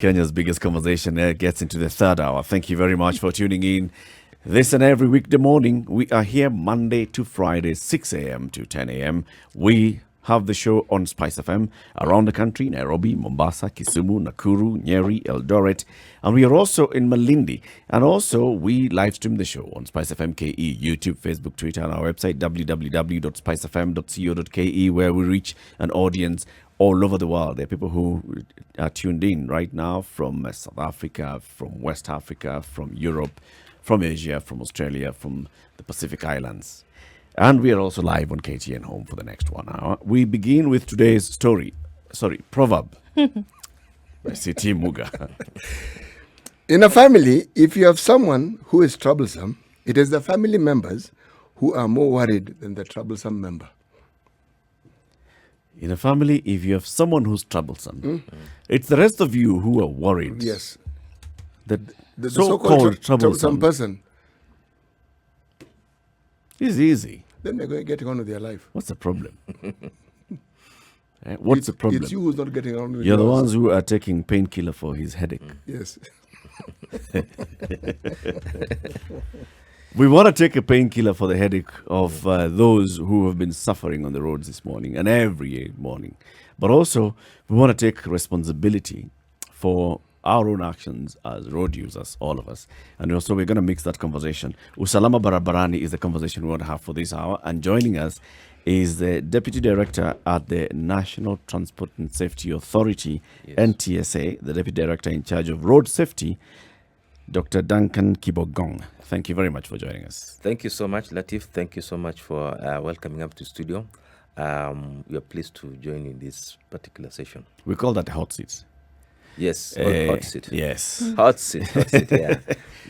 Kenya's biggest conversation gets into the third hour. Thank you very much for tuning in. This and every weekday morning, we are here Monday to Friday, 6 a.m. to 10 a.m. We have the show on SpiceFM around the country, Nairobi, Mombasa, Kisumu, Nakuru, Nyeri, Eldoret. And we are also in Malindi. And also, we live stream the show on SpiceFM KE, YouTube, Facebook, Twitter, and our website, www.spicefm.co.ke, where we reach an audience all over the world. There are people who are tuned in right now from South Africa, from West Africa, from Europe, from Asia, from Australia, from the Pacific Islands. And we are also live on KTN Home for the next 1 hour. We begin with today's proverb by C.T. Muga. In a family, if you have someone who is troublesome, it is the family members who are more worried than the troublesome member. In a family, if you have someone who's troublesome, it's the rest of you who are worried. Yes. That The so-called troublesome person, is easy. then they're going getting on with their life. What's the problem? What's the problem? It's you who's not getting on with You're the yours. ones who are taking painkiller for his headache. Yes. We want to take a painkiller for the headache of those who have been suffering on the roads this morning and every morning. But also, we want to take responsibility for our own actions as road users, all of us. And also, we're going to mix that conversation. Usalama Barabarani is the conversation we want to have for this hour. And joining us is the Deputy Director at the National Transport and Safety Authority, NTSA, the Deputy Director in charge of road safety, Dr. Duncan Kibongong. Thank you very much for joining us. Thank you so much, Latif. Thank you so much for welcoming up to studio. We are pleased to join in this particular session. We call that a hot seat. Yes, hot seat. Yes. Hot seat, yeah.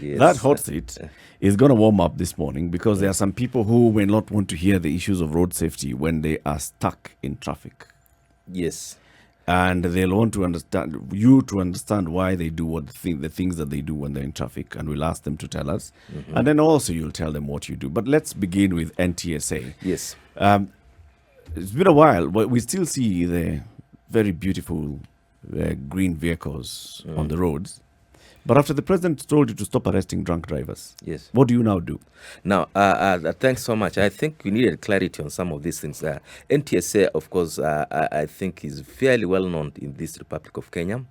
Yes. That hot seat is going to warm up this morning because there are some people who may not want to hear the issues of road safety when they are stuck in traffic. Yes. And they'll want to understand why they do the things that they do when they're in traffic, and we'll ask them to tell us. Mm-hmm. And then also you'll tell them what you do. But let's begin with NTSA. Yes. It's been a while, but we still see the very beautiful green vehicles on the roads. But after the president told you to stop arresting drunk drivers, yes, what do you now do? Now, thanks so much. I think we needed clarity on some of these things. NTSA, of course, I think is fairly well known in this Republic of Kenya,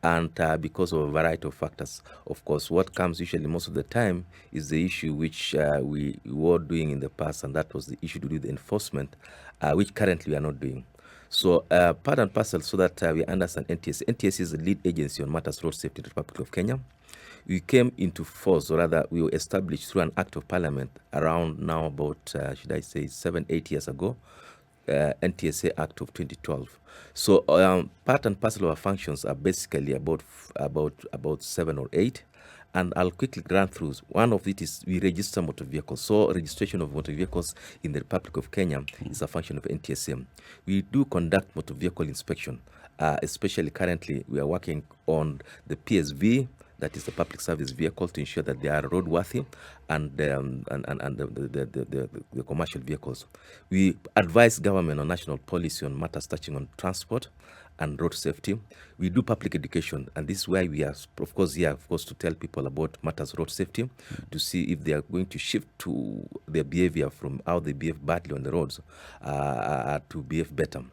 and because of a variety of factors. Of course, what comes usually most of the time is the issue which we were doing in the past, and that was the issue to do with enforcement, which currently we are not doing. So part and parcel so that we understand NTSA. NTSA is the lead agency on matters road safety in the Republic of Kenya. We came into force, or rather we were established through an act of parliament around now about, 7-8 years ago, NTSA Act of 2012. So part and parcel of our functions are basically about 7 or 8. And I'll quickly run through. One of it is we register motor vehicles. So registration of motor vehicles in the Republic of Kenya is a function of NTSA. We do conduct motor vehicle inspection. Especially currently, we are working on the PSV, that is the public service vehicle, to ensure that they are roadworthy, and the commercial vehicles. We advise government on national policy on matters touching on transport and road safety. We do public education, and this is why we are, of course, here, to tell people about matters road safety, to see if they are going to shift to their behavior from how they behave badly on the roads to behave better.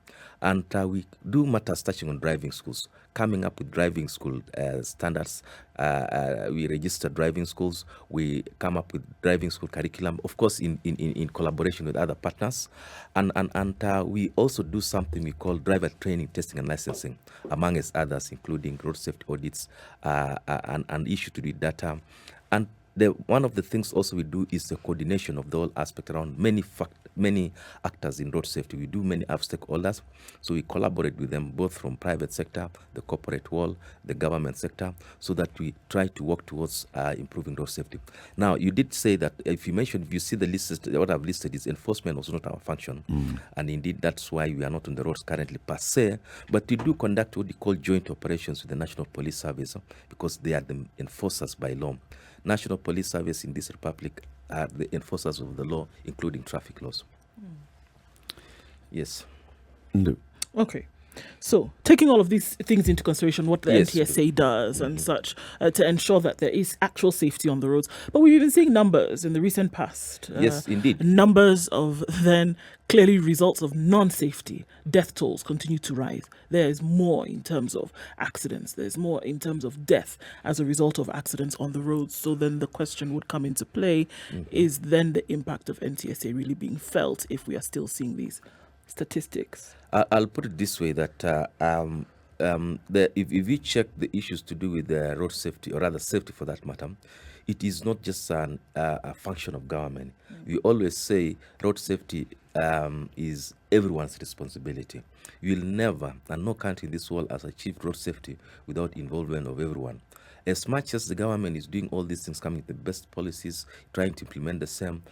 And we do matters touching on driving schools, coming up with driving school standards. We register driving schools. We come up with driving school curriculum, of course, in collaboration with other partners. And we also do something we call driver training, testing, and licensing, among others, including road safety audits and issue to the data. And one of the things also we do is the coordination of the whole aspect around many actors in road safety. We do many stakeholders, so we collaborate with them both from private sector, the corporate world, the government sector, so that we try to work towards improving road safety. Now, you did say that if you see the list, what I've listed is enforcement was not our function, and indeed that's why we are not on the roads currently per se, but we do conduct what we call joint operations with the National Police Service because they are the enforcers by law. National Police Service in this republic are the enforcers of the law, including traffic laws. Yes. No. Okay. So, taking all of these things into consideration, what the Yes. NTSA does and such, to ensure that there is actual safety on the roads. But we've been seeing numbers in the recent past. Yes, indeed. Numbers of then clearly results of non-safety. Death tolls continue to rise. There is more in terms of accidents. There's more in terms of death as a result of accidents on the roads. So then the question would come into play, is then the impact of NTSA really being felt if we are still seeing these statistics? I'll put it this way, that if you check the issues to do with the road safety, or rather safety for that matter, it is not just a function of government. We always say road safety is everyone's responsibility. You will never, and no country in this world has achieved road safety without involvement of everyone. As much as the government is doing all these things, coming with the best policies, trying to implement the same,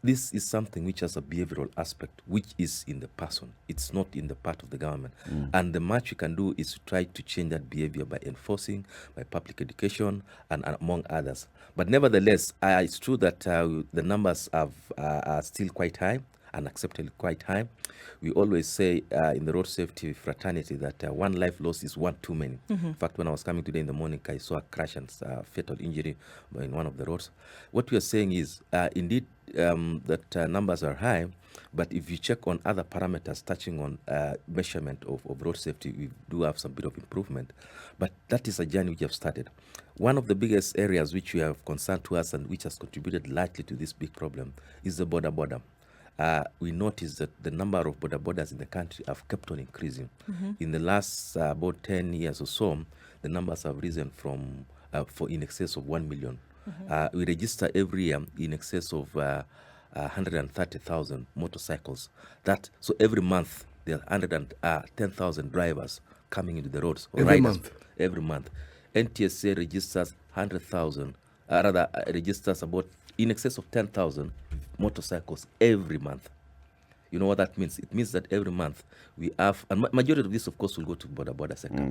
this is something which has a behavioral aspect, which is in the person. It's not in the part of the government. And the much you can do is to try to change that behavior by enforcing, by public education, and among others. But nevertheless, it's true that the numbers are still quite high, unacceptably quite high. We always say in the road safety fraternity that one life lost is one too many. In fact, when I was coming today in the morning, I saw a crash and fatal injury in one of the roads. What we are saying is, indeed, that numbers are high, but if you check on other parameters touching on measurement of road safety, we do have some bit of improvement. But that is a journey which have started. One of the biggest areas which we have concerned to us and which has contributed largely to this big problem is the border. We noticed that the number of borders in the country have kept on increasing. In the last about 10 years or so, the numbers have risen from for in excess of 1 million. We register every year in excess of 130,000 motorcycles. So every month there are 110,000 drivers coming into the roads. Every month? Every month. NTSA registers 100,000, registers about in excess of 10,000 motorcycles every month. You know what that means? It means that every month we have, and majority of this, of course, will go to border sector.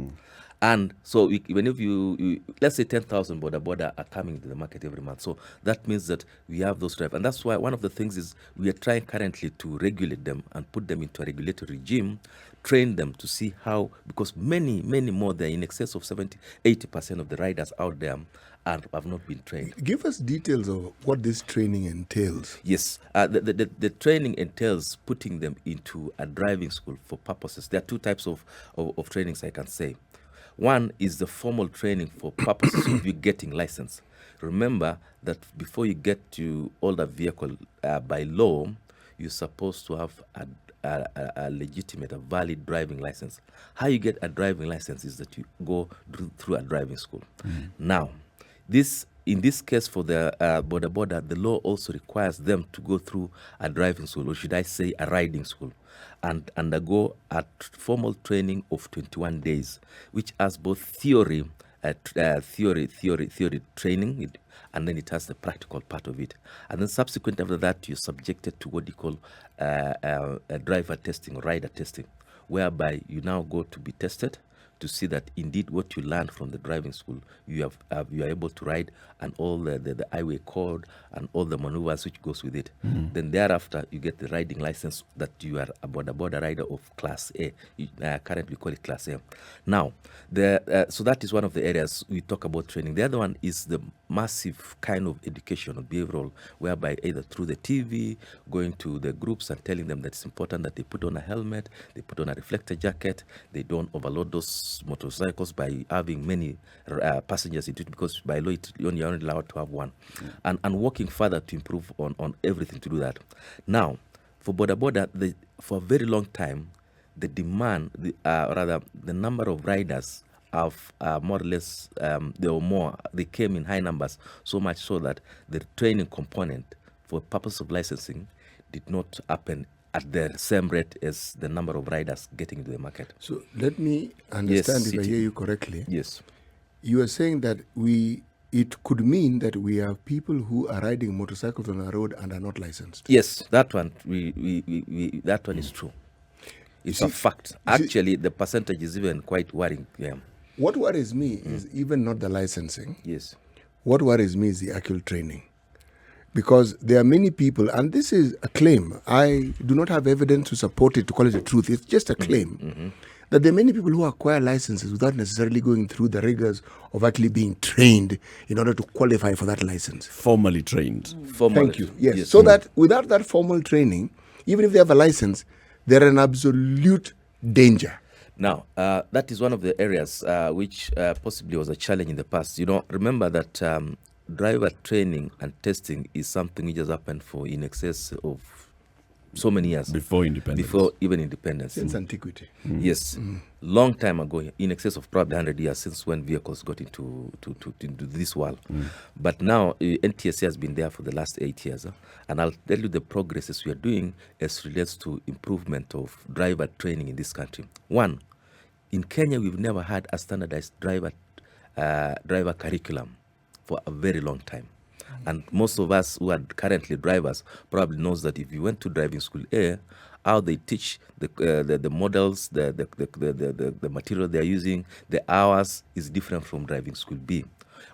And so even if you let's say 10,000 border are coming to the market every month. So that means that we have those drivers. And that's why one of the things is we are trying currently to regulate them and put them into a regulatory regime, train them to see how, because many more, there in excess of 70-80% of the riders out there have not been trained. Give us details of what this training entails. Yes, the training entails putting them into a driving school for purposes. There are two types of trainings, I can say. One is the formal training for purposes of you getting license. Remember that before you get to own a vehicle by law, you're supposed to have a legitimate, a valid driving license. How you get a driving license is that you go through a driving school. Now, in this case for the border, the law also requires them to go through a driving school, or should I say a riding school, and undergo a formal training of 21 days, which has both theory training, and then it has the practical part of it. And then subsequent after that, you're subjected to what you call a driver testing or rider testing, whereby you now go to be tested to see that indeed what you learned from the driving school, you are able to ride, and all the highway code and all the maneuvers which goes with it. Then thereafter, you get the riding license that you are a border rider of Class A. Currently we call it Class A. Now, so that is one of the areas we talk about training. The other one is the massive kind of education or behavioral, whereby either through the TV, going to the groups and telling them that it's important that they put on a helmet, they put on a reflector jacket, they don't overload those motorcycles by having many passengers into it, because by law you're only allowed to have one, and working further to improve on everything to do that. Now, for border, for a very long time, the demand, the number of riders have more or less, they came in high numbers, so much so that the training component for purpose of licensing did not happen at the same rate as the number of riders getting into the market. So let me understand if I hear you correctly. Yes. You are saying that it could mean that we have people who are riding motorcycles on our road and are not licensed. Yes, that one that one is true. It's a fact. Actually, the percentage is even quite worrying. Yeah. What worries me is even not the licensing. Yes. What worries me is the actual training. Because there are many people, and this is a claim. I do not have evidence to support it, to call it a truth. It's just a claim. that there are many people who acquire licenses without necessarily going through the rigors of actually being trained in order to qualify for that license. Formally trained. Thank you. Yes. So that without that formal training, even if they have a license, they're an absolute danger. Now, that is one of the areas which possibly was a challenge in the past. Remember that driver training and testing is something which has happened for in excess of so many years. Before independence. Before even independence. Since antiquity. Yes. Long time ago, in excess of probably 100 years since when vehicles got into this world. But now, NTSA has been there for the last 8 years. And I'll tell you the progresses we are doing as relates to improvement of driver training in this country. One, in Kenya, we've never had a standardized driver curriculum for a very long time. And most of us who are currently drivers probably knows that if you went to driving school A, how they teach the models, the material they're using, the hours is different from driving school B.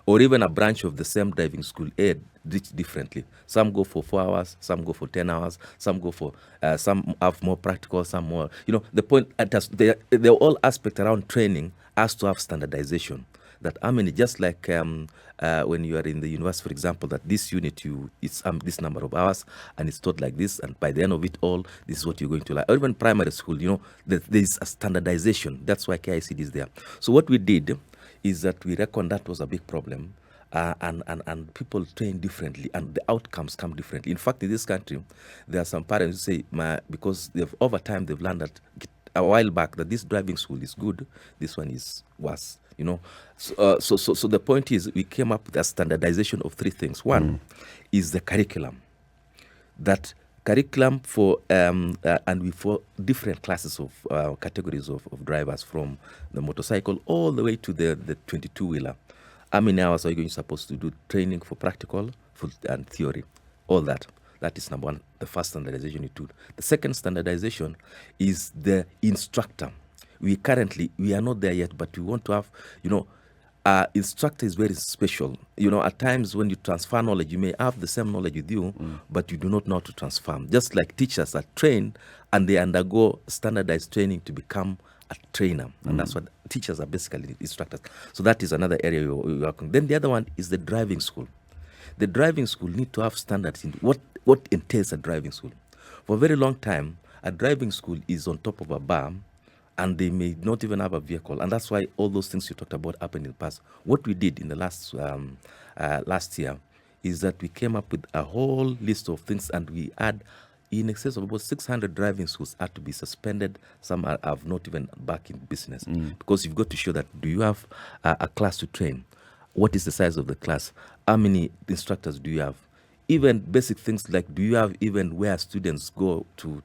Or even a branch of the same driving school A teach differently. Some go for 4 hours, some go for 10 hours, some go for, some have more practical, some more. The point, they're all aspect around training has to have standardization. That just like when you are in the university, for example, that this unit it's this number of hours and it's taught like this, and by the end of it all, this is what you're going to like. Or even primary school, there is a standardization. That's why KICD is there. So what we did is that we reckoned that was a big problem, and people train differently, and the outcomes come differently. In fact, in this country, there are some parents who say, because over time they've learned that a while back that this driving school is good, this one is worse. So the point is, we came up with a standardization of 3 things. One is the curriculum. That curriculum for for different classes of categories of drivers, from the motorcycle all the way to the 22-wheeler. How many hours are you supposed to do training for practical and theory? All that. That is number one, the first standardization you do. The second standardization is the instructor. We are not there yet, but we want to have, instructor is very special. At times when you transfer knowledge, you may have the same knowledge with you, but you do not know how to transform. Just like teachers are trained and they undergo standardized training to become a trainer. And that's what teachers are basically, instructors. So that is another area we're working. Then the other one is the driving school. The driving school need to have standards in what entails a driving school. For a very long time, a driving school is on top of a bar, and they may not even have a vehicle. And that's why all those things you talked about happened in the past. What we did in the last year is that we came up with a whole list of things, and we had in excess of about 600 driving schools had to be suspended. Some have not even back in business. Because you've got to show that, do you have a class to train? What is the size of the class? How many instructors do you have? Even basic things like, do you have even where students go to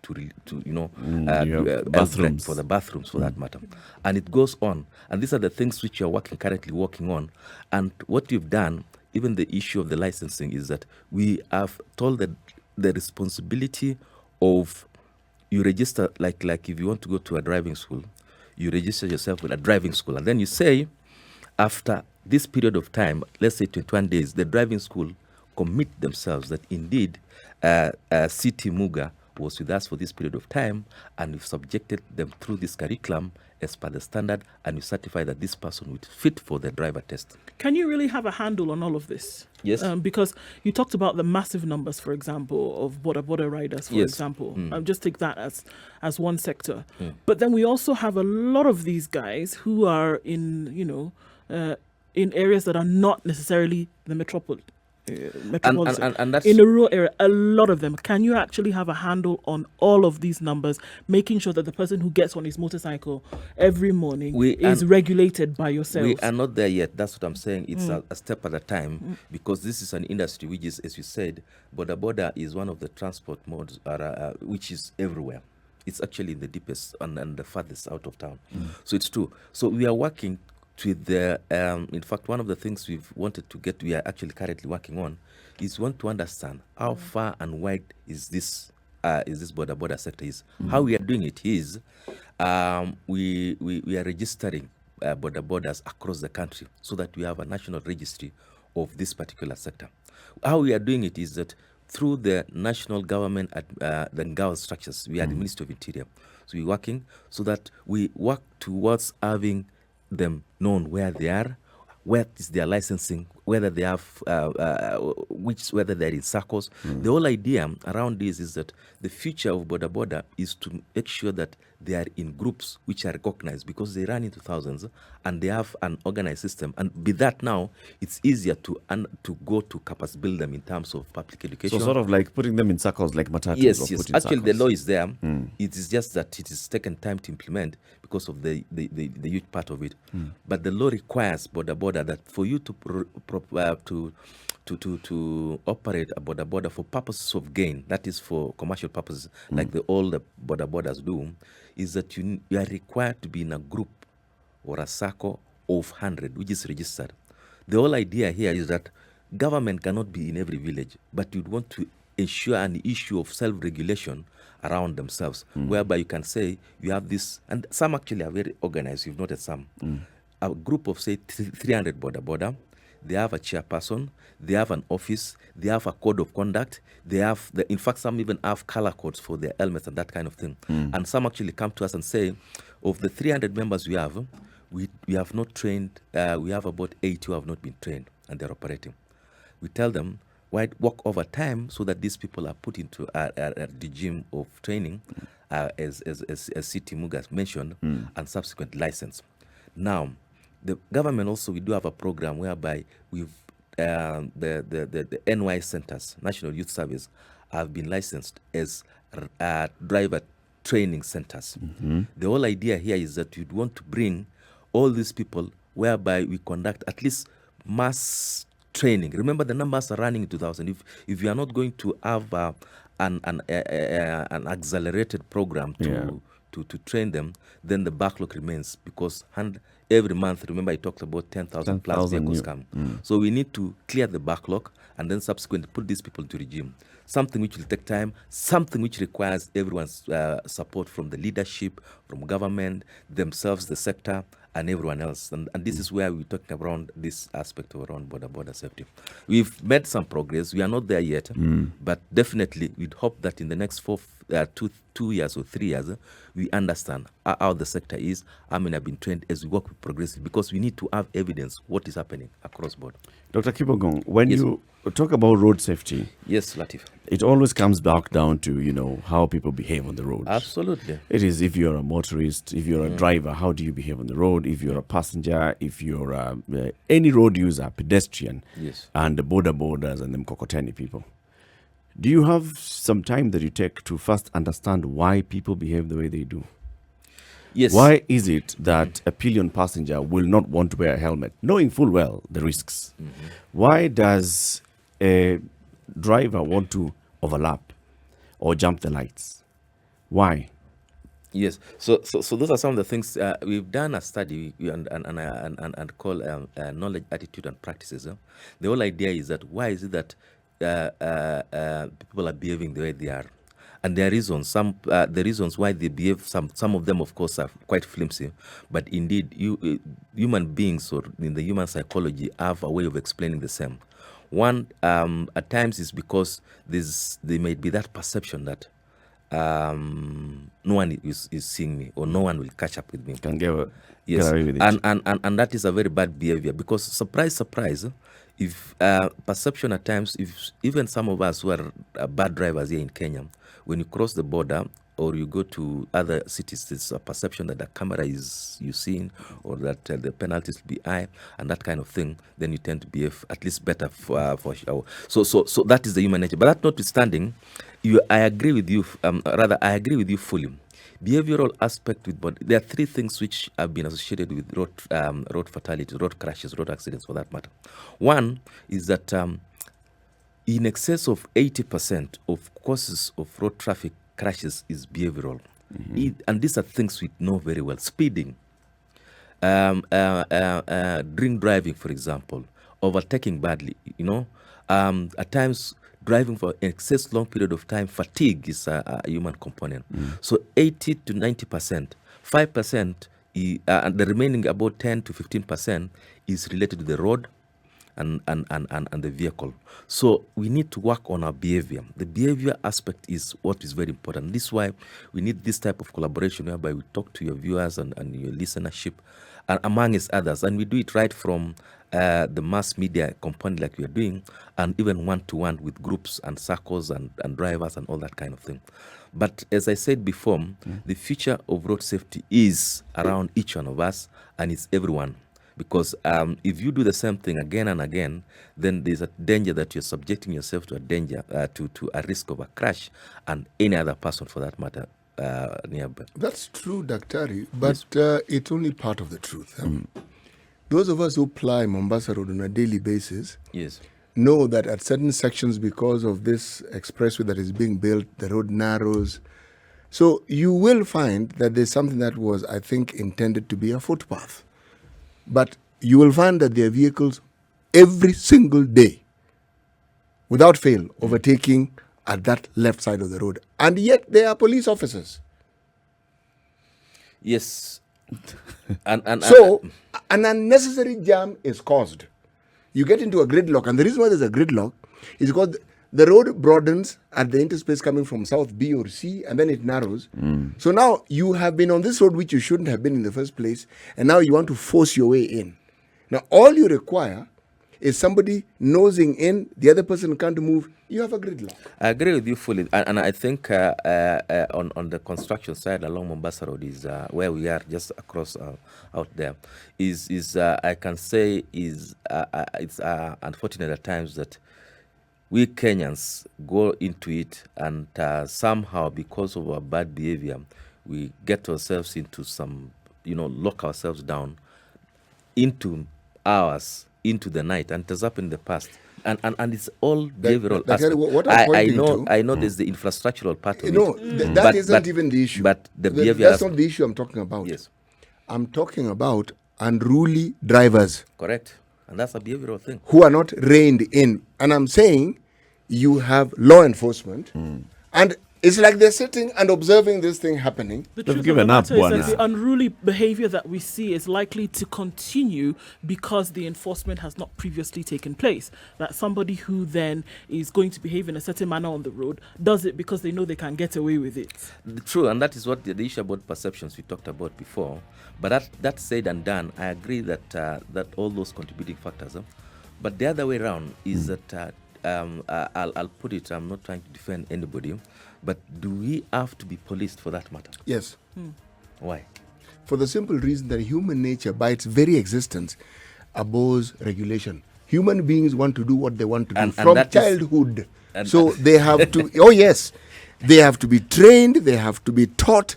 bathrooms for the bathrooms, for that matter? And it goes on. And these are the things which you're currently working on. And what you've done, even the issue of the licensing, is that we have told the responsibility of, you register, like if you want to go to a driving school, you register yourself with a driving school, and then you say, after this period of time, let's say 21 days, the driving school commit themselves that indeed CT Muga was with us for this period of time, and we've subjected them through this curriculum as per the standard, and we certify that this person would fit for the driver test. Can you really have a handle on all of this? Yes. Because you talked about the massive numbers, for example, of border riders, for example. Just take that as one sector. But then we also have a lot of these guys who are in, in areas that are not necessarily the metropolis. And that's in a rural area, a lot of them. Can you actually have a handle on all of these numbers, making sure that the person who gets on his motorcycle every morning is regulated by yourselves? We are not there yet. That's what I'm saying. It's a step at a time, because this is an industry which is, as you said, border is one of the transport modes which is everywhere. It's actually in the deepest and the farthest out of town. So it's true. So we are working with the, in fact, one of the things we've wanted to get, we are actually currently working on, is want to understand how far and wide is this border sector is. How we are doing it is, we are registering borders across the country so that we have a national registry of this particular sector. How we are doing it is that through the national government, the Ngao structures, we are the Ministry of Interior. So we're working so that we work towards having them known where they are, where is their licensing, whether they have, whether they're in circles. The whole idea around this is that the future of Boda Boda is to make sure that they are in groups which are recognized, because they run into thousands and they have an organized system. And with that now, it's easier to go to capacity build them in terms of public education. So sort of like putting them in circles like matatus. Yes. Actually, the law is there. It is just that it is taken time to implement because of the huge part of it. But the law requires Boda Boda that for you to operate a Boda Boda for purposes of gain, that is for commercial purposes, like all the Boda Bodas do, is that you are required to be in a group or a circle of 100, which is registered. The whole idea here is that government cannot be in every village, but you'd want to ensure an issue of self-regulation around themselves, whereby you can say you have this, and some actually are very organized. You've noted some. A group of, say, 300 Boda Boda, they have a chairperson, they have an office, they have a code of conduct, they have, in fact, some even have color codes for their helmets and that kind of thing. And some actually come to us and say, of the 300 members we have not trained, we have about 80 who have not been trained and they're operating. We tell them, why work over time so that these people are put into a regime of training, as C.T. Mugas mentioned, and subsequent license. Now, the government also, we do have a program whereby we've the NY centers, National Youth Service, have been licensed as driver training centers. The whole idea here is that you'd want to bring all these people whereby we conduct at least mass training. Remember, the numbers are running in 2000. If you are not going to have an accelerated program to train them, then the backlog remains, because every month, remember I talked about 10,000 plus vehicles come. So we need to clear the backlog and then subsequently put these people to regime. Something which will take time, something which requires everyone's support from the leadership, from government, themselves, the sector, and everyone else. And this is where we're talking around this aspect of around border safety. We've made some progress. We are not there yet, but definitely we'd hope that in the next 2 years or 3 years, we understand how the sector is, how many have been trained, as we work with progressive, because we need to have evidence what is happening across board. Dr. Kibongong, when you talk about road safety, yes, Latif, it always comes back down to, how people behave on the roads. Absolutely. It is, if you're a motorist, if you're a driver, how do you behave on the road? If you're a passenger, if you're any road user, pedestrian, and the borders and the Mkokoteni people. Do you have some time that you take to first understand why people behave the way they do? Yes. Why is it that a pillion passenger will not want to wear a helmet, knowing full well the risks? Why does a driver want to overlap or jump the lights? Why? Yes. So those are some of the things we've done a study and call knowledge, attitude, and practices. The whole idea is that why is it that people are behaving the way they are, and there are reasons. The reasons why they behave. Some of them, of course, are quite flimsy, but indeed, human beings, or in the human psychology, have a way of explaining the same. One, at times, is because there may be that perception that no one is seeing me, or no one will catch up with me. Can get away with it. And that is a very bad behavior, because surprise, if perception at times, if even some of us who are bad drivers here in Kenya, when you cross the border or you go to other cities, there's a perception that the camera is you seeing, or that the penalties will be high, and that kind of thing. Then you tend to behave at least better for sure. So that is the human nature. But that notwithstanding, I agree with you. I agree with you fully. Behavioral aspect with body. There are three things which have been associated with road fatalities, road crashes, road accidents, for that matter. One is that in excess of 80% of causes of road traffic crashes is behavioral, and these are things we know very well. Speeding, drink driving, for example, overtaking badly. At times, driving for an excess long period of time, fatigue is a human component. So 80 to 90%, 5%, and the remaining about 10 to 15% is related to the road, and the vehicle. So we need to work on our behavior. The behavior aspect is what is very important. This is why we need this type of collaboration whereby we talk to your viewers and your listenership, and amongst others. And we do it right from the mass media component like we are doing, and even one-to-one with groups and circles and drivers and all that kind of thing. But as I said before, the future of road safety is around each one of us, and it's everyone. Because if you do the same thing again and again, then there's a danger that you're subjecting yourself to a danger, to a risk of a crash, and any other person for that matter nearby. That's true, Daktari, but it's only part of the truth. Those of us who ply Mombasa Road on a daily basis Yes. know that at certain sections, because of this expressway that is being built, the road narrows. So you will find that there's something that was, I think, intended to be a footpath. But you will find that there are vehicles every single day, without fail, overtaking at that left side of the road. And yet there are police officers. Yes. and So an unnecessary jam is caused. You get into a gridlock, and the reason why there's a gridlock is because the road broadens at the interspace coming from South B or C, and then it narrows. So now you have been on this road which you shouldn't have been in the first place, and now you want to force your way in. Now all you require is somebody nosing in, the other person can't move, you have a gridlock. I agree with you fully, and I think on the construction side along Mombasa Road is where we are, just across out there, is I can say is it's unfortunate at times that we Kenyans go into it, and somehow because of our bad behavior, we get ourselves into some, lock ourselves down into hours, into the night, and it has happened in the past. And it's all behavioral aspect. What I'm pointing I know there's the infrastructural part of it. No, that isn't even the issue. But the behavior that's not the issue I'm talking about. Yes. I'm talking about unruly drivers. Correct. And that's a behavioral thing. Who are not reined in. And I'm saying you have law enforcement, and it's like they're sitting and observing this thing happening. The They've truth given of up the matter one is that now. the unruly behavior that we see is likely to continue because the enforcement has not previously taken place. That somebody who then is going to behave in a certain manner on the road does it because they know they can get away with it. True, and that is what the issue about perceptions we talked about before. But that said and done, I agree that that all those contributing factors. But the other way around is that I'll put it. I'm not trying to defend anybody, but do we have to be policed for that matter? Yes. Why? For the simple reason that human nature, by its very existence, abhors regulation. Human beings want to do what they want to do from that is- childhood. So they have to, they have to be trained, they have to be taught.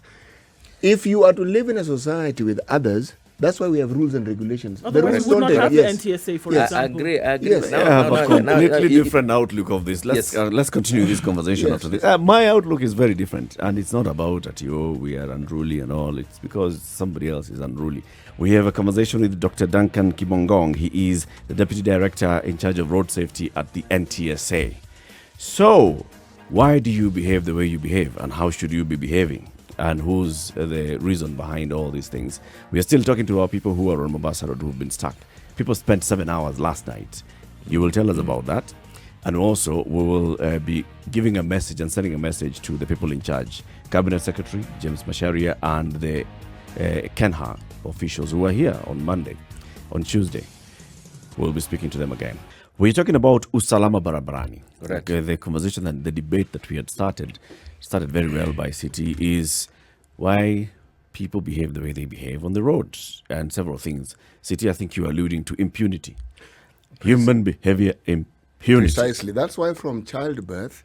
If you are to live in a society with others, that's why we have rules and regulations. Otherwise, we would not have the NTSA, for Yes. I example. agree. Yes. I have a completely different outlook of this. Yes. Let's continue this conversation Yes, after this. My outlook is very different, and it's not about that we are unruly and all. It's because somebody else is unruly. We have a conversation with Dr. Duncan Kibongong. He is the Deputy Director in charge of road safety at the NTSA. So, why do you behave the way you behave, and how should you be behaving? And who's the reason behind all these things? We are still talking to our people who are on Mombasa Road who've been stuck. People spent 7 hours last night. You will tell us about that. And also, we will be giving a message and sending a message to the people in charge. Cabinet Secretary James Macharia and the Kenha officials who are here on Tuesday. We'll be speaking to them again. We're talking about Usalama Barabarani. Correct. The conversation and the debate that we had started very well by City is why people behave the way they behave on the roads and several things. City, I think you are alluding to impunity. Human behavior impunity. Precisely. That's why from childbirth,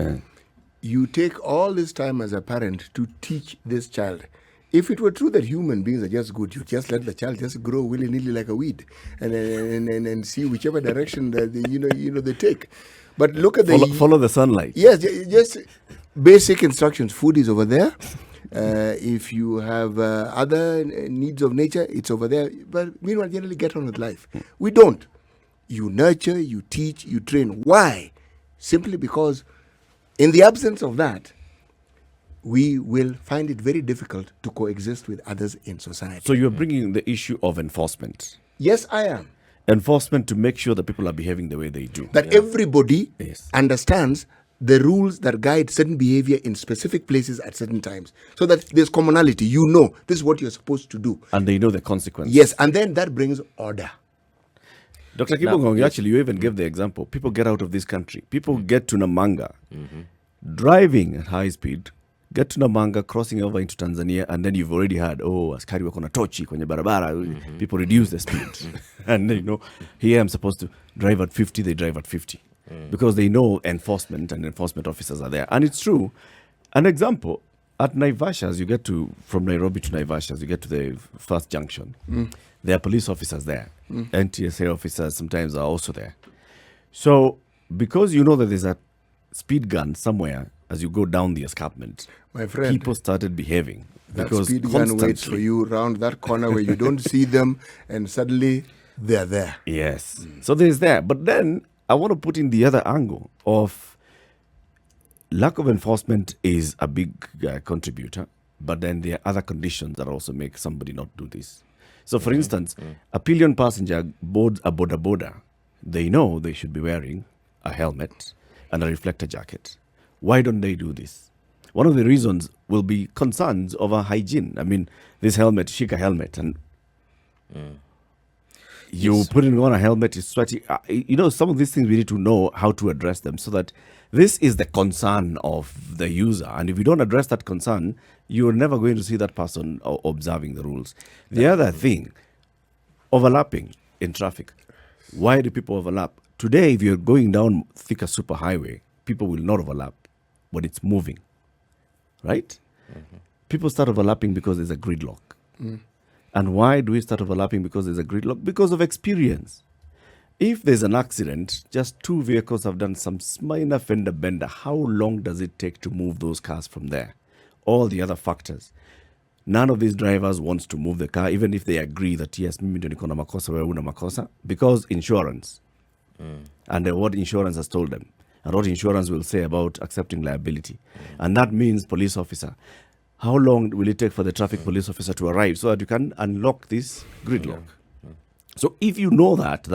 you take all this time as a parent to teach this child. If it were true that human beings are just good, you just let the child just grow willy-nilly like a weed and see whichever direction that they take. But look at Follow the sunlight. Yes, just basic instructions. Food is over there. If you have other needs of nature, it's over there. But meanwhile, generally get on with life. We don't. You nurture, you teach, you train. Why? Simply because in the absence of that, we will find it very difficult to coexist with others in society. So you're bringing the issue of enforcement. Yes, I am. enforcement to make sure that people are behaving the way they do. That everybody Yes. understands the rules that guide certain behavior in specific places at certain times, so that there's commonality. You know, this is what you're supposed to do. And they know the consequences. Yes, and then that brings order. Dr. Kibongong, actually, you even gave the example. People get out of this country. People get to Namanga, driving at high speed, get to Namanga, crossing over into Tanzania, and then you've already had, askari wako na tochi kwenye barabara. People reduce the speed. And, here I'm supposed to drive at 50, they drive at 50. Because they know enforcement and enforcement officers are there. And it's true. An example, at Naivasha, as you get from Nairobi to Naivasha, as you get to the first junction, there are police officers there. NTSA officers sometimes are also there. So, because you know that there's a speed gun somewhere as you go down the escarpment, My friend, people started behaving. that Because speed gun waits for constantly- you round that corner where you don't see them, and suddenly they're there. Yes. So there's that. But then I want to put in the other angle of lack of enforcement is a big contributor, but then there are other conditions that also make somebody not do this. So, for instance, a pillion passenger boards a boda. They know they should be wearing a helmet and a reflector jacket. Why don't they do this? One of the reasons will be concerns over hygiene. I mean, this helmet, shika helmet, and you putting on a helmet is sweaty. Some of these things we need to know how to address them, so that this is the concern of the user. And if you don't address that concern, you're never going to see that person observing the rules. The other thing, overlapping in traffic. Why do people overlap? Today, if you're going down Thika Superhighway, people will not overlap when it's moving, right? People start overlapping because there's a gridlock. And why do we start overlapping because there's a gridlock? Because of experience. If there's an accident, just two vehicles have done some minor fender bender, how long does it take to move those cars from there? All the other factors. None of these drivers wants to move the car, even if they agree that, yes, mimi ndio niko na makosa, wewe una makosa, because insurance. And what insurance has told them. And what insurance will say about accepting liability. And that means police officer. How long will it take for the traffic police officer to arrive so that you can unlock this gridlock? So if you know that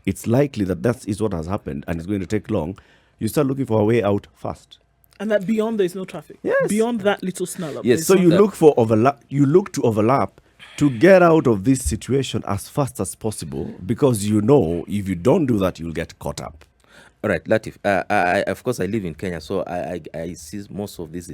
it's likely that is what has happened and it's going to take long, you start looking for a way out fast. And that beyond there is no traffic. Yes. Beyond that little snarl up. Yes, there's So you nothing. look for overlap. You look to overlap to get out of this situation as fast as possible, because you know if you don't do that, you'll get caught up. All right, Latif. I of course I live in Kenya, so I see most of these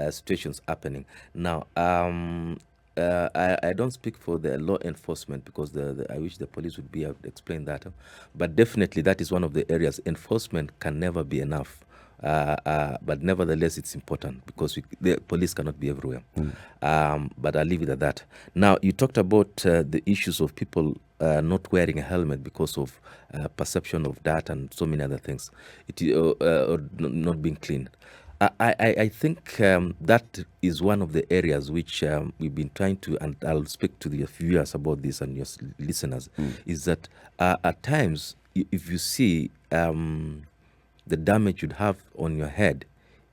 situations happening now. I don't speak for the law enforcement, because I wish the police would be able to explain that. But definitely that is one of the areas. Enforcement can never be enough. But nevertheless, it's important, because the police cannot be everywhere. But I'll leave it at that. Now, you talked about the issues of people not wearing a helmet because of perception of that and so many other things, or not being clean. I think that is one of the areas which we've been trying to, and I'll speak to the viewers about this and your listeners, is that at times, if you see the damage you'd have on your head,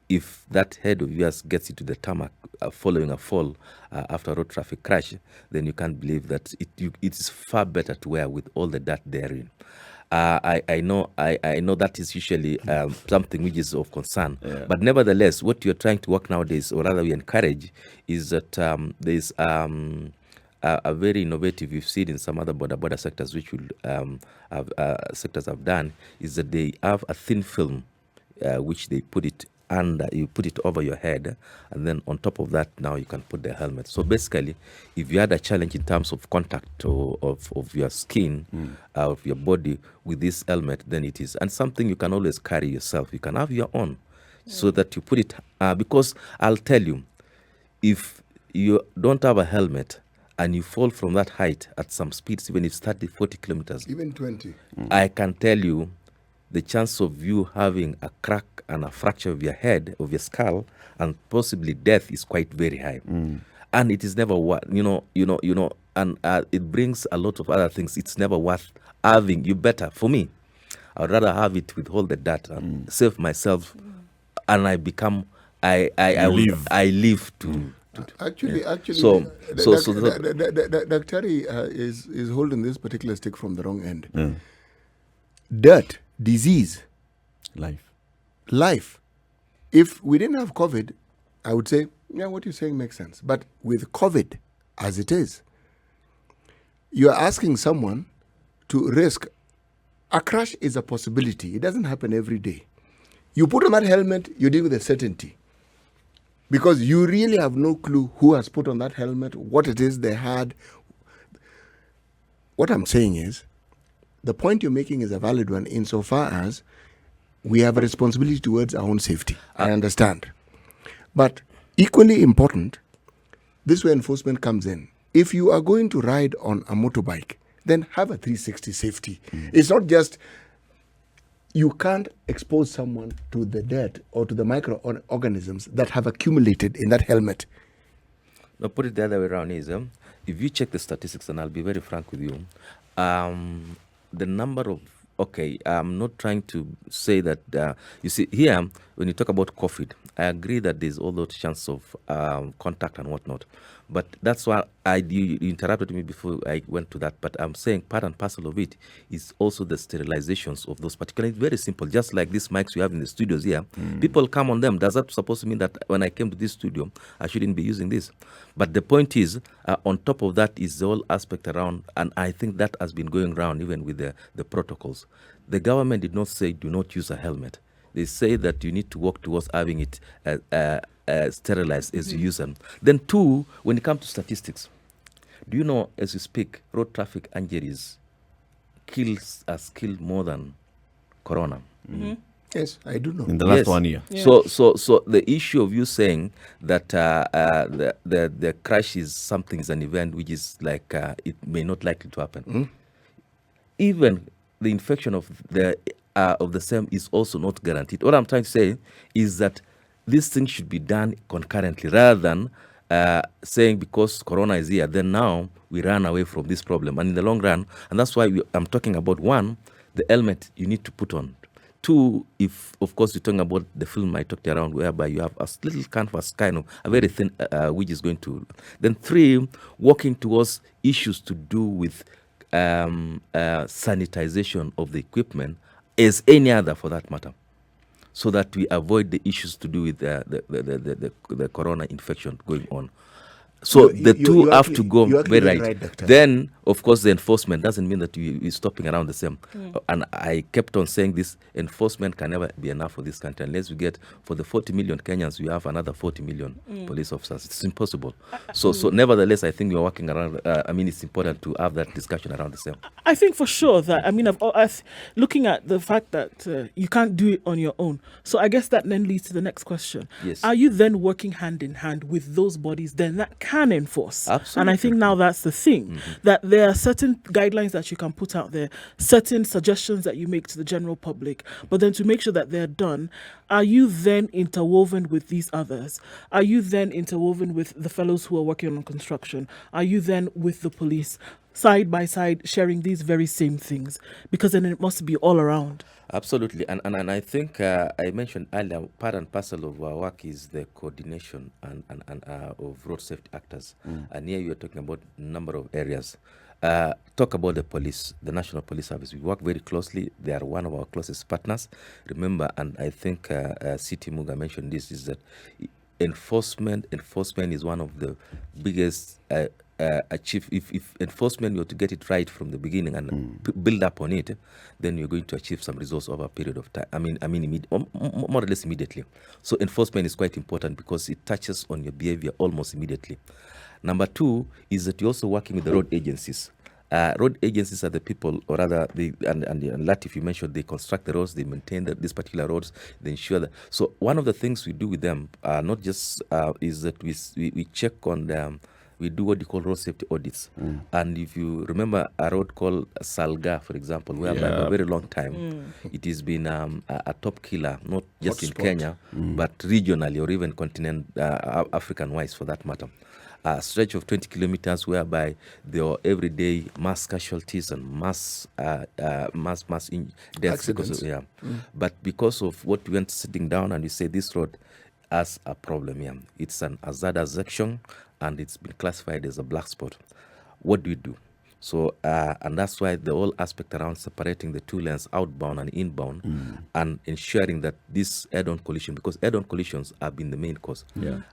if that head of yours gets into the tarmac following a fall after a road traffic crash, then you can't believe that it is far better to wear with all the dirt therein. I know that is usually something which is of concern, but nevertheless, what you're trying to work nowadays, or rather we encourage, is that there's a very innovative, you've seen in some other border sectors, which will sectors have done, is that they have a thin film which they put it under, you put it over your head, and then on top of that, now you can put the helmet. So basically, if you had a challenge in terms of contact of your skin, of your body with this helmet, then it is, and something you can always carry yourself. You can have your own, so that you put it, because I'll tell you, if you don't have a helmet and you fall from that height at some speeds, even if it's 30, 40 kilometers, Even 20. I can tell you the chance of you having a crack and a fracture of your head, of your skull, and possibly death is quite very high. And it is never worth, and it brings a lot of other things. It's never worth having. You better, for me, I would rather have it with all the dirt and save myself, and I become, I live to attitude. Actually, So Dr. is holding this particular stick from the wrong end. Dirt, disease, life. If we didn't have COVID, I would say, yeah, what you're saying makes sense. But with COVID, as it is, you're asking someone to risk. A crash is a possibility. It doesn't happen every day. You put on that helmet, you deal with a certainty. Because you really have no clue who has put on that helmet, what it is they had. What I'm saying is, the point you're making is a valid one insofar as we have a responsibility towards our own safety. I understand. But equally important, this is where enforcement comes in. If you are going to ride on a motorbike, then have a 360 safety. It's not just, you can't expose someone to the dirt or to the microorganisms that have accumulated in that helmet. No, put it the other way around is, if you check the statistics, and I'll be very frank with you, the number of, I'm not trying to say that, you see, here, when you talk about COVID, I agree that there's all those chance of contact and whatnot. But that's why you interrupted me before I went to that. But I'm saying part and parcel of it is also the sterilizations of those particular. It's very simple. Just like these mics we have in the studios here, people come on them. Does that supposed to mean that when I came to this studio, I shouldn't be using this? But the point is, on top of that is the whole aspect around, and I think that has been going around even with the protocols. The government did not say do not use a helmet. They say that you need to work towards having it sterilized as you use them. Then two, when it comes to statistics, do you know, as you speak, road traffic injuries has killed more than corona? Yes, I do know. In the last 1 year. Yeah. So the issue of you saying that the crash is something, is an event which is like it may not likely to happen. Even the infection of the same is also not guaranteed. What I'm trying to say is that this thing should be done concurrently rather than saying because corona is here, then now we run away from this problem. And in the long run, and that's why I'm talking about, one, the helmet you need to put on. Two, if of course you're talking about the film I talked around, whereby you have a little canvas, kind of a very thin, which is going to. Then three, working towards issues to do with sanitization of the equipment, as any other for that matter, so that we avoid the issues to do with the corona infection going on. So the two have to go very right. Then, of course, the enforcement doesn't mean that you're stopping around the same. And I kept on saying this, enforcement can never be enough for this country. Unless we get, for the 40 million Kenyans, we have another 40 million police officers. It's impossible. So nevertheless, I think we're working around, it's important to have that discussion around the same. I think for sure that, I've looking at the fact that you can't do it on your own. So I guess that then leads to the next question. Yes. Are you then working hand in hand with those bodies then that can enforce? Absolutely. And I think now that's the thing, that there are certain guidelines that you can put out there, certain suggestions that you make to the general public, but then to make sure that they're done, are you then interwoven with these others? Are you then interwoven with the fellows who are working on construction? Are you then with the police, side by side, sharing these very same things? Because then it must be all around. Absolutely. And I think I mentioned earlier, part and parcel of our work is the coordination and of road safety actors. And here you're talking about a number of areas. Talk about the police, the National Police Service. We work very closely. They are one of our closest partners. Remember, and I think C.T. Muga mentioned this, is that enforcement is one of the biggest achieve. If enforcement, you have to get it right from the beginning and build up on it, then you're going to achieve some results over a period of time. More or less immediately. So enforcement is quite important because it touches on your behavior almost immediately. Number two is that you're also working with the road agencies. Road agencies are the people, or rather, and Latif, you mentioned, they construct the roads, they maintain these particular roads, they ensure that. So one of the things we do with them, not just is that we check on them. We do what you call road safety audits. And if you remember a road called Salga, for example, where for a very long time, it has been a top killer, not just in Kenya, but regionally or even African-wise for that matter. A stretch of 20 kilometers whereby there are everyday mass casualties and mass deaths. But because of what we went sitting down and we say this road, as a problem here. It's an hazardous section, and it's been classified as a black spot. What do we do? So, and that's why the whole aspect around separating the two lanes, outbound and inbound, and ensuring that this head-on collision, because head-on collisions have been the main cause,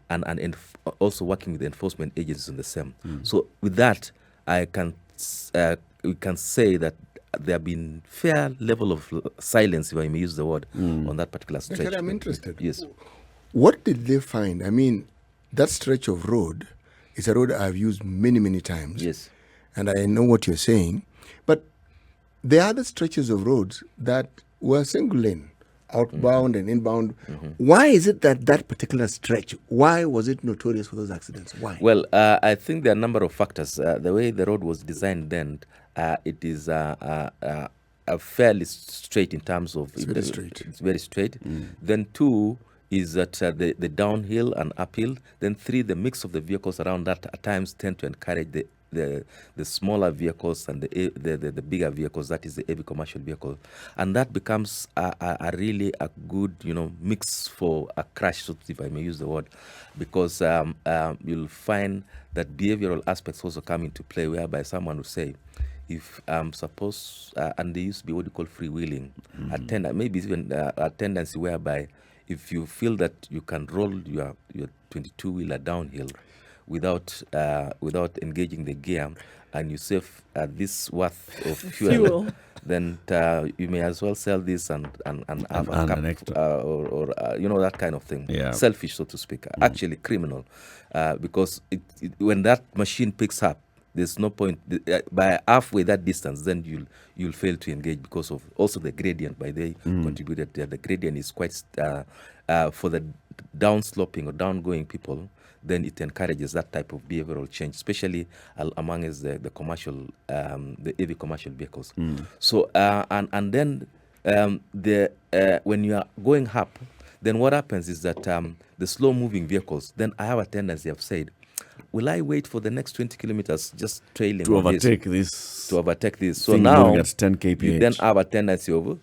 and also working with the enforcement agencies on the same. So, with that, we can say that there have been fair level of silence, if I may use the word, on that particular stretch. Duncan, I'm interested. Yes. What did they find? I mean, that stretch of road is a road I've used many, many times. Yes. And I know what you're saying. But there are other stretches of roads that were single lane, outbound and inbound. Why is it that particular stretch, why was it notorious for those accidents? Why? Well, I think there are a number of factors. The way the road was designed then, it is a fairly straight in terms of... It's very straight. It's very straight. Then 2 is that the downhill and uphill. Then 3, the mix of the vehicles around that at times tend to encourage the smaller vehicles and the bigger vehicles, that is the heavy commercial vehicle, and that becomes a really a good mix for a crash, so if I may use the word, because you'll find that behavioral aspects also come into play, whereby someone will say, if suppose and there used to be what you call freewheeling, maybe even a tendency whereby if you feel that you can roll your 22-wheeler downhill without engaging the gear, and you save this worth of fuel, then you may as well sell this and have a cup, an extra. or that kind of thing. Yeah. Selfish, so to speak. Actually criminal, because when that machine picks up, there's no point by halfway that distance, then you'll fail to engage because of also the gradient. By they contributed there. The gradient is quite for the downsloping or downgoing people. Then it encourages that type of behavioral change, especially among the commercial, the heavy commercial vehicles. So and then when you are going up, then what happens is that the slow-moving vehicles. Then I have a tendency of said, will I wait for the next 20 kilometers just trailing to on overtake this? To overtake this. So thing now moving at 10 kph. you then have a tendency of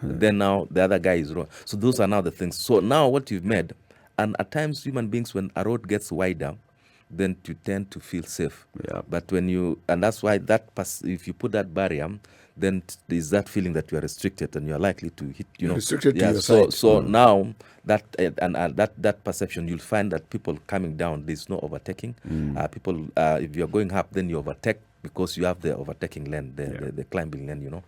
then now the other guy is wrong. So those are now the things. So now what you've made, and at times human beings, when a road gets wider, then you tend to feel safe. Yeah. But and that's why if you put that barrier, then there's that feeling that you are restricted and you are likely to hit. Restricted to your side. So now that that perception, you'll find that people coming down, there's no overtaking. People, if you're going up, then you overtake because you have the overtaking lane, the climbing lane.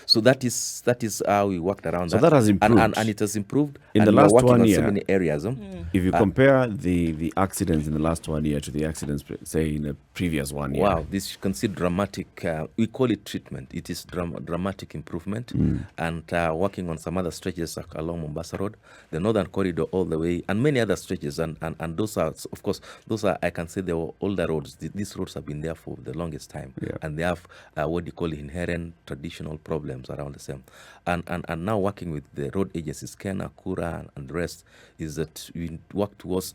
So that is how we worked around So that has improved. and it has improved In and the we are last working 1 on year, so many areas. If you compare the accidents in the last 1 year to the accidents, say, in the previous 1 year. Wow, this you can see dramatic. We call it treatment. It is dramatic improvement, and working on some other stretches along Mombasa Road, the Northern Corridor all the way, and many other stretches. And those are, of course, I can say they were older roads. These roads have been there for the longest time, and they have what you call inherent traditional problems around the same. And now working with the road agencies, Kenya, Kura, and the rest, is that we work towards,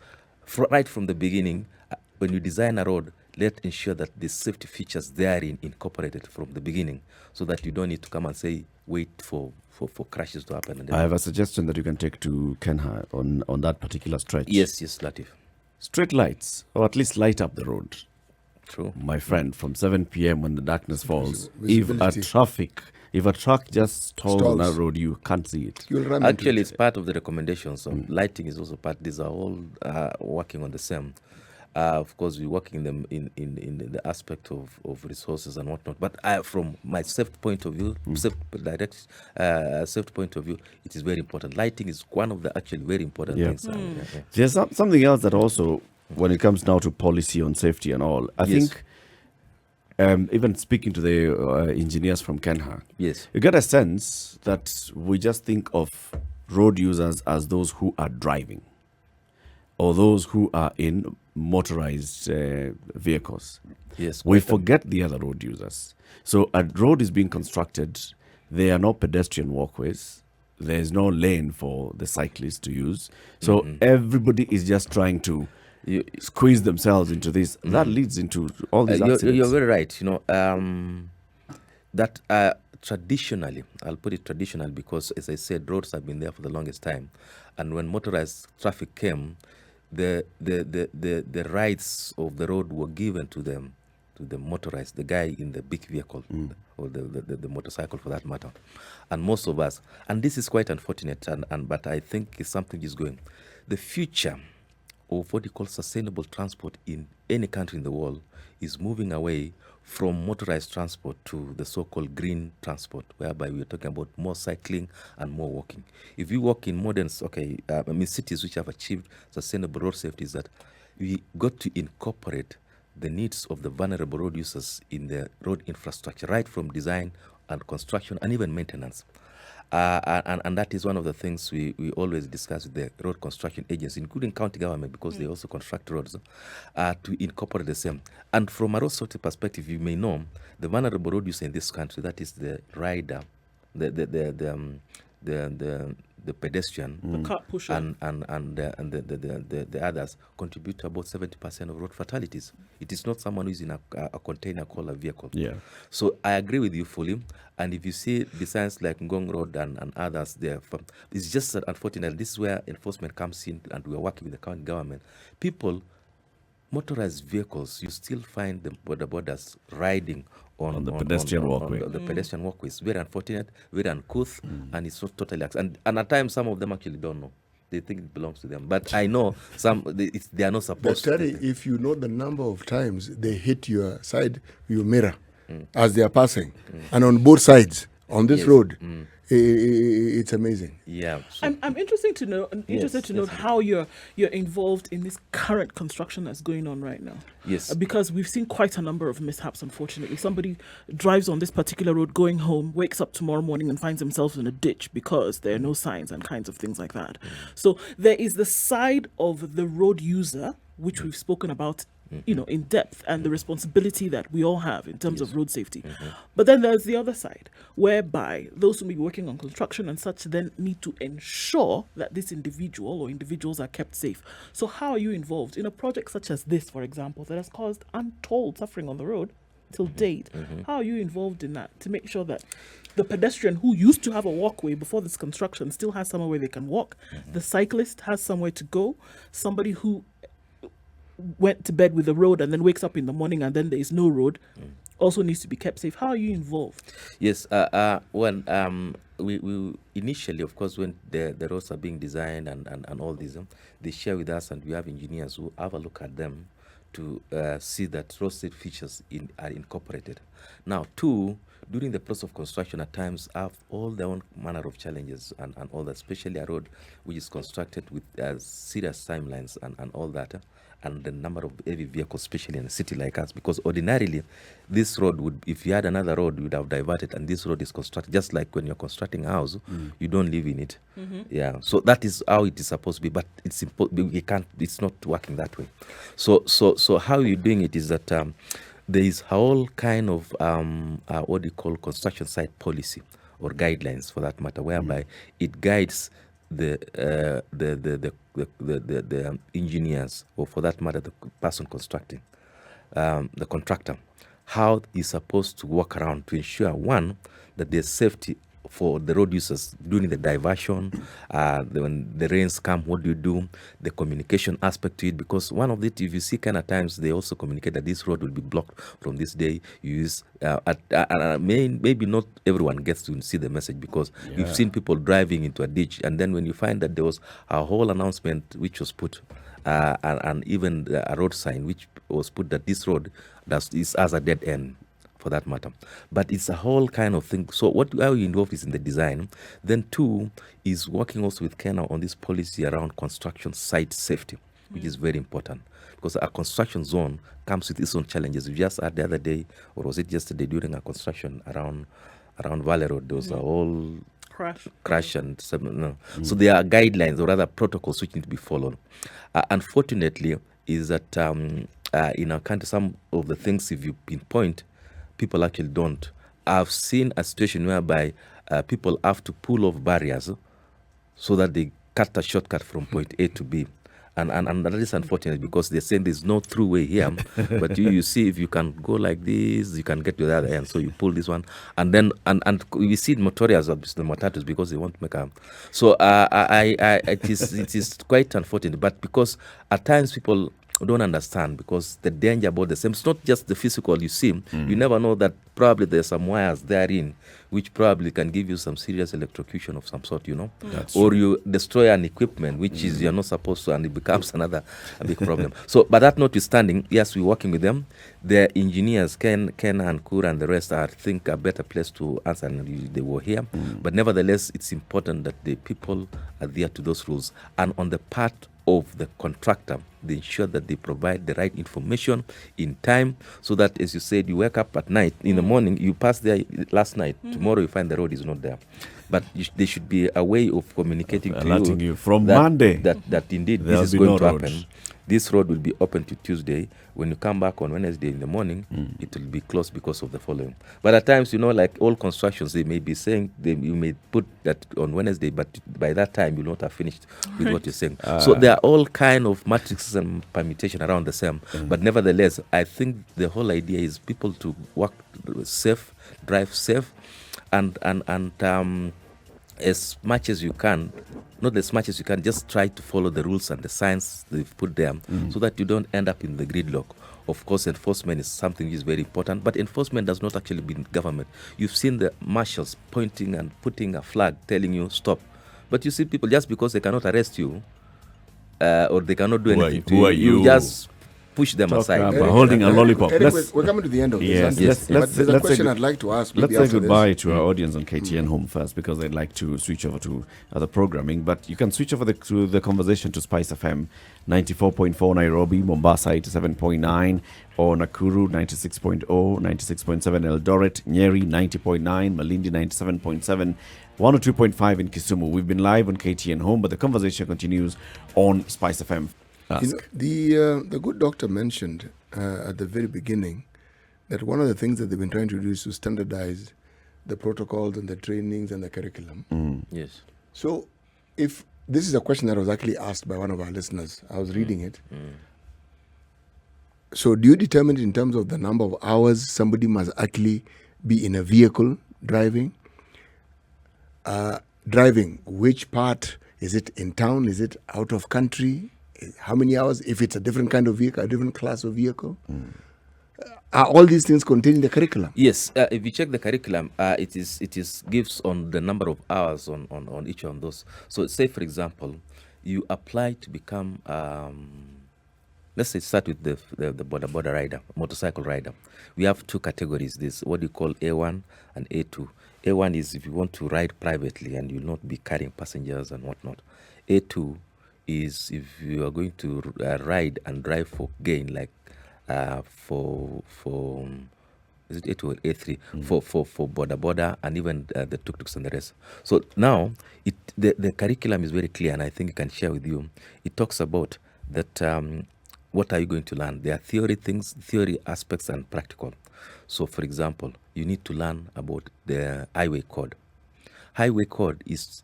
right from the beginning, when you design a road, let's ensure that the safety features therein incorporated from the beginning, so that you don't need to come and say, wait for crashes to happen. And I have a suggestion that you can take to Kenya on that particular stretch. Yes, Latif. Street lights, or at least light up the road. True. My friend, from 7 p.m. when the darkness falls, Visibility. if a truck just stalls on that road, you can't see it. You'll run Actually, into it's part of the recommendations. Lighting is also part. These are all working on the same. Of course, we're working them in the aspect of resources and whatnot. But from my safety point of view, safety point of view, it is very important. Lighting is one of the actually very important things. There's something else that also, when it comes now to policy on safety and all, I think, even speaking to the engineers from Kenya, Yes. you get a sense that we just think of road users as those who are driving or those who are in motorized vehicles. Yes. We forget the other road users. So a road is being constructed, there are no pedestrian walkways, there's no lane for the cyclists to use. So everybody is just trying to squeeze themselves into this. That leads into all these accidents. You're very right. That traditionally, I'll put it traditional because, as I said, roads have been there for the longest time. And when motorized traffic came, the rights of the road were given to them, to the motorized, the guy in the big vehicle, or the motorcycle for that matter. And most of us, and this is quite unfortunate, but I think it's something is going. The future of what you call sustainable transport in any country in the world is moving away from motorized transport to the so-called green transport, whereby we're talking about more cycling and more walking. If you walk in modern, cities which have achieved sustainable road safety, is that we got to incorporate the needs of the vulnerable road users in the road infrastructure, right from design and construction and even maintenance. And that is one of the things we always discuss with the road construction agencies, including county government, because they also construct roads, to incorporate the same. And from a road safety perspective, you may know the vulnerable road user in this country, that is the rider, the pedestrian, The cart pusher. and the others contribute to about 70% of road fatalities. It is not someone who is in a container called a vehicle. Yeah. So I agree with you fully. And if you see besides like Ngong Road and others there, it's just that unfortunately this is where enforcement comes in, and we are working with the county government. People, motorized vehicles, you still find the border borders riding on the pedestrian walkway. On the pedestrian walkways. Very unfortunate, very uncouth, and it's not totally and at times some of them actually don't know. They think it belongs to them. But I know they are not supposed But to. Terry, if you know the number of times they hit your side, your mirror, as they are passing, and on both sides on this road, it's amazing. Yeah. I'm interested to know how you're involved in this current construction that's going on right now. Yes. Because we've seen quite a number of mishaps, unfortunately. Somebody drives on this particular road going home, wakes up tomorrow morning and finds themselves in a ditch because there are no signs and kinds of things like that. So there is the side of the road user, which we've spoken about in depth, and the responsibility that we all have in terms of road safety. But then there's the other side, whereby those who may be working on construction and such then need to ensure that this individual or individuals are kept safe. So how are you involved in a project such as this, for example, that has caused untold suffering on the road till date? How are you involved in that to make sure that the pedestrian who used to have a walkway before this construction still has somewhere where they can walk, the cyclist has somewhere to go, somebody who went to bed with the road and then wakes up in the morning and then there is no road also needs to be kept safe? How are you involved? Yes. When we initially, of course, when the roads are being designed and all these, they share with us, and we have engineers who have a look at them to see that road safety features are incorporated. Now, two, during the process of construction, at times have all their own manner of challenges and all that, especially a road which is constructed with serious timelines and all that. And the number of heavy vehicles, especially in a city like us, because ordinarily this road would, if you had another road, you would have diverted, and this road is constructed just like when you're constructing a house, you don't live in it. Yeah, so that is how it is supposed to be, but it's not working that way. So how you're doing it is that there is a whole kind of what do you call construction site policy or guidelines, for that matter, whereby it guides the engineers, or for that matter the person constructing, the contractor, how he's supposed to walk around to ensure, one, that there's safety for the road users during the diversion, when the rains come, what do you do, the communication aspect to it, because one of it, if you see kind of times, they also communicate that this road will be blocked from this day. You use, maybe not everyone gets to see the message, because you've seen people driving into a ditch, and then when you find that there was a whole announcement which was put, and even a road sign which was put that this road is as a dead end, for that matter. But it's a whole kind of thing. So how you involved is in the design. Then two is working also with Kenya on this policy around construction site safety, which is very important, because a construction zone comes with its own challenges. We just had the other day, or was it yesterday, during a construction around Valley Road, there was a whole crash and some, So there are guidelines, or rather protocols, which need to be followed. Unfortunately, is that in our country, some of the things, if you pinpoint, people actually don't. I've seen a situation whereby people have to pull off barriers so that they cut a shortcut from point A to B. And that is unfortunate because they're saying there's no through way here. But you see, if you can go like this, you can get to the other end. So you pull this one, and then and we see motorias of the matatus because they want to make a. So it is quite unfortunate. But because at times people don't understand because the danger about the same. It's not just the physical you see. You never know that probably there's some wires therein which probably can give you some serious electrocution of some sort, or you destroy an equipment which is you're not supposed to, and it becomes another a big problem. So, but that notwithstanding, yes, we're working with them. The engineers, Ken and Kura and the rest, I think a better place to answer than they were here. But nevertheless, it's important that the people adhere to those rules, and on the part of the contractor, they ensure that they provide the right information in time, so that, as you said, you wake up at night, in the morning, you pass there last night, tomorrow you find the road is not there. But there should be a way of communicating to you from that, Monday that indeed there'll this is be going no to road. happen. This road will be open to Tuesday. When you come back on Wednesday in the morning, it will be closed because of the following. But at times, like all constructions, they may be saying you may put that on Wednesday, but by that time you'll not have finished with what you're saying. So there are all kind of matrices and permutation around the same. But nevertheless, I think the whole idea is people to work safe, drive safe, and as much as you can, not as much as you can, just try to follow the rules and the signs they've put there, so that you don't end up in the gridlock. Of course, enforcement is something which is very important, but enforcement does not actually mean government. You've seen the marshals pointing and putting a flag telling you stop. But you see people, just because they cannot arrest you or they cannot do anything to you, who are you? you just push them Talk aside. about holding a lollipop. Eric, Let's- we're coming to the end of Yes, this. let's- But there's a let's question say I'd like to ask. Let's maybe say after goodbye this. to our audience on KTN Home first, because they'd like to switch over to other programming. But you can switch over to the conversation to Spice FM 94.4 Nairobi, Mombasa 87.9, or Nakuru 96.0, 96.7 Eldoret, Nyeri 90.9, Malindi 97.7, 102.5 in Kisumu. We've been live on KTN Home, but the conversation continues on Spice FM. You know, the good doctor mentioned at the very beginning that one of the things that they've been trying to do is to standardize the protocols and the trainings and the curriculum. Yes. So, if this is a question that was actually asked by one of our listeners, I was reading it. So, do you determine it in terms of the number of hours somebody must actually be in a vehicle driving? Driving, which part? Is it in town? Is it out of country? How many hours? If it's a different kind of vehicle, a different class of vehicle? Are all these things contained in the curriculum? Yes, if you check the curriculum, it is gives on the number of hours on each of those. So, say for example, you apply to become, let's say, start with the border rider, motorcycle rider. We have two categories. This what you call A1 and A2. A1 is if you want to ride privately and you'll not be carrying passengers and whatnot. A2 is if you are going to ride and drive for gain, like for is it A2 or A3 for border and even the tuk-tuks and the rest. So now the curriculum is very clear, and I think I can share with you. It talks about that what are you going to learn? There are theory aspects and practical. So for example, you need to learn about the highway code. Highway code is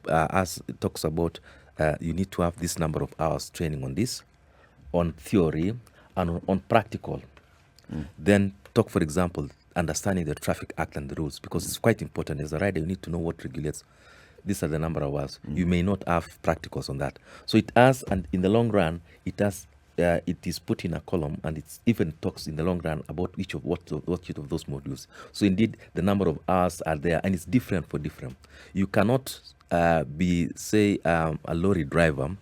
as it talks about. You need to have this number of hours training on this, on theory, and on practical. Then talk, for example, understanding the Traffic Act and the rules, because it's quite important. As a rider, you need to know what regulates. These are the number of hours. You may not have practicals on that. So it has, and in the long run, it has. It is put in a column, and it even talks in the long run about each of each of those modules. So indeed, the number of hours are there, and it's different for different. You cannot be, say, a lorry driver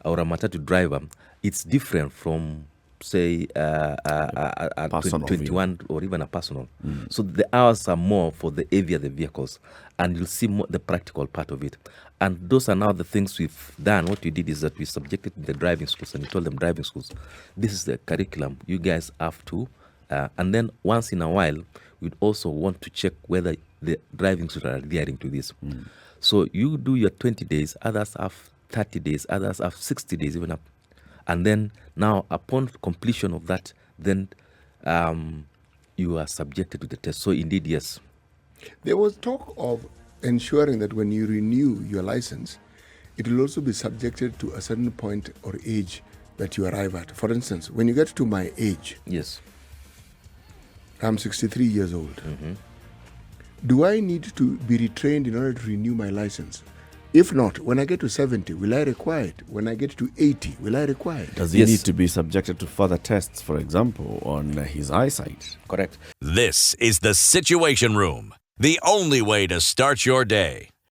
or a matatu driver. It's different from, say, a Personal 21 or even a personal. So the hours are more for the heavier the vehicles, and you'll see more the practical part of it. And those are now the things we've done. What we did is that we subjected the driving schools, and we told them, driving schools, this is the curriculum. You guys have to. And then once in a while, we'd also want to check whether the driving schools are adhering to this. So you do your 20 days, others have 30 days, others have 60 days, even up. And then now, upon completion of that, then you are subjected to the test. So indeed, yes. There was talk of ensuring that when you renew your license, it will also be subjected to a certain point or age that you arrive at. For instance, when you get to my age, Yes. I'm 63 years old. Do I need to be retrained in order to renew my license? If not, when I get to 70, will I require it? When I get to 80, will I require it? Does he Yes. need to be subjected to further tests, for example, on his eyesight? Correct. This is the Situation Room, the only way to start your day.